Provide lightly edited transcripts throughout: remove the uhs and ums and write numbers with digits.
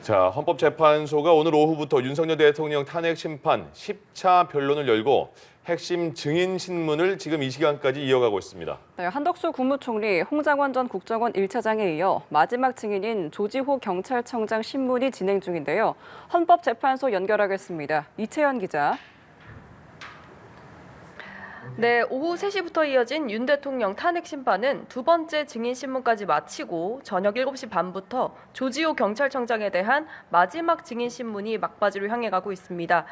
자, 헌법재판소가 오늘 오후부터 윤석열 대통령 탄핵 심판 10차 변론을 열고 핵심 증인 신문을 지금 이 시간까지 이어가고 있습니다. 네, 한덕수 국무총리, 홍장원 전 국정원 1차장에 이어 마지막 증인인 조지호 경찰청장 신문이 진행 중인데요. 헌법재판소 연결하겠습니다. 이채연 기자. 네, 오후 3시부터 이어진 윤 대통령 탄핵 심판은 두 번째 증인 신문까지 마치고 저녁 7시 반부터 조지호 경찰청장에 대한 마지막 증인 신문이 막바지로 향해 가고 있습니다.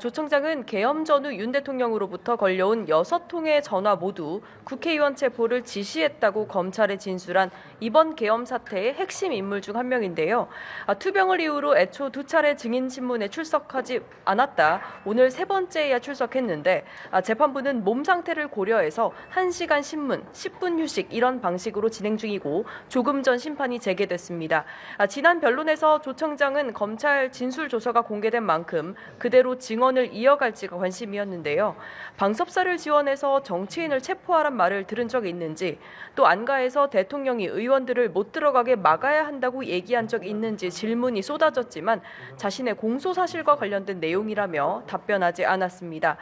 조 청장은 계엄 전후 윤 대통령으로부터 걸려온 6통의 전화 모두 국회의원 체포를 지시했다고 검찰에 진술한 이번 계엄 사태의 핵심 인물 중 한 명인데요. 투병을 이유로 애초 2차례 증인 신문에 출석하지 않았다. 오늘 세 번째야 출석했는데 재판부는 몸 상태를 고려해서 1시간 신문, 10분 휴식 이런 방식으로 진행 중이고 조금 전 심판이 재개됐습니다. 지난 변론에서 조 청장은 검찰 진술 조서가 공개된 만큼 그대로 증언을 이어갈지가 관심이었는데요. 방섭사를 지원해서 정치인을 체포하란 말을 들은 적이 있는지, 또 안가에서 대통령이 의원들을 못 들어가게 막아야 한다고 얘기한 적이 있는지 질문이 쏟아졌지만 자신의 공소 사실과 관련된 내용이라며 답변하지 않았습니다.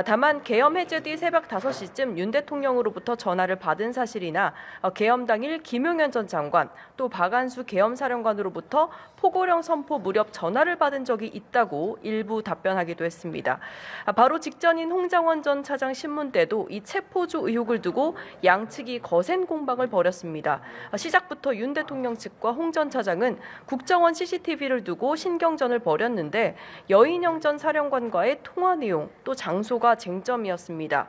다만 계엄 해제 뒤 새벽 5시쯤 윤 대통령으로부터 전화를 받은 사실이나 계엄 당일 김용현 전 장관 또 박안수 계엄사령관으로부터 포고령 선포 무렵 전화를 받은 적이 있다고 일부 답변하기도 했습니다. 바로 직전인 홍장원 전 차장 신문 때도 이 체포주 의혹을 두고 양측이 거센 공방을 벌였습니다. 시작부터 윤 대통령 측과 홍 전 차장은 국정원 CCTV를 두고 신경전을 벌였는데 여인영 전 사령관과의 통화 내용 또 장소가 쟁점이었습니다.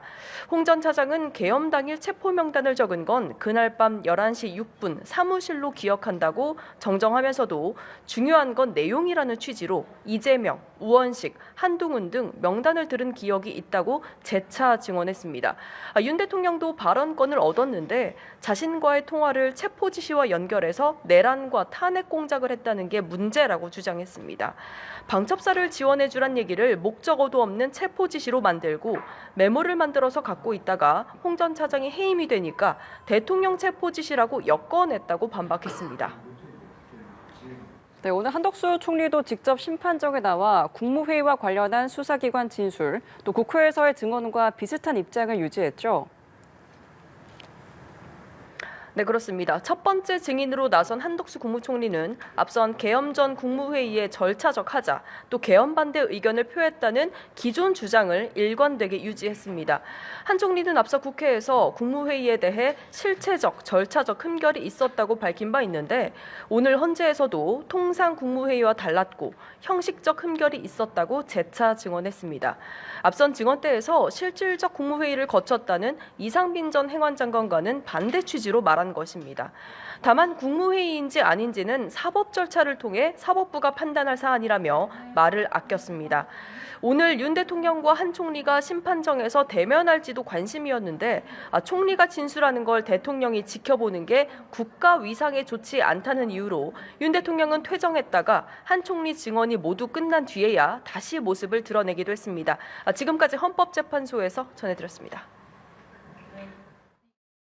홍 전 차장은 계엄 당일 체포 명단을 적은 건 그날 밤 11시 6분 사무실로 기억한다고 정정하면서도 중요한 건 내용이라는 취지로 이재명, 우원식, 한동훈 등 명단을 들은 기억이 있다고 재차 증언했습니다. 윤 대통령도 발언권을 얻었는데 자신과의 통화를 체포 지시와 연결해서 내란과 탄핵 공작을 했다는 게 문제라고 주장했습니다. 방첩사를 지원해주란 얘기를 목적어도 없는 체포 지시로 만들고 메모를 만들어서 갖고 있다가 홍 전 차장이 해임이 되니까 대통령 체포 지시라고 엮어냈다고 반박했습니다. 네, 오늘 한덕수 총리도 직접 심판정에 나와 국무회의와 관련한 수사기관 진술, 또 국회에서의 증언과 비슷한 입장을 유지했죠. 네, 그렇습니다. 첫 번째 증인으로 나선 한덕수 국무총리는 앞선 계엄 전 국무회의에 절차적 하자, 또 계엄 반대 의견을 표했다는 기존 주장을 일관되게 유지했습니다. 한 총리는 앞서 국회에서 국무회의에 대해 실체적, 절차적 흠결이 있었다고 밝힌 바 있는데 오늘 헌재에서도 통상 국무회의와 달랐고 형식적 흠결이 있었다고 재차 증언했습니다. 앞선 증언대에서 실질적 국무회의를 거쳤다는 이상빈 전 행안장관과는 반대 취지로 말한 것입니다. 다만 국무회의인지 아닌지는 사법 절차를 통해 사법부가 판단할 사안이라며 말을 아꼈습니다. 오늘 윤 대통령과 한 총리가 심판정에서 대면할지도 관심이었는데 총리가 진술하는 걸 대통령이 지켜보는 게 국가 위상에 좋지 않다는 이유로 윤 대통령은 퇴정했다가 한 총리 증언이 모두 끝난 뒤에야 다시 모습을 드러내기도 했습니다. 지금까지 헌법재판소에서 전해드렸습니다.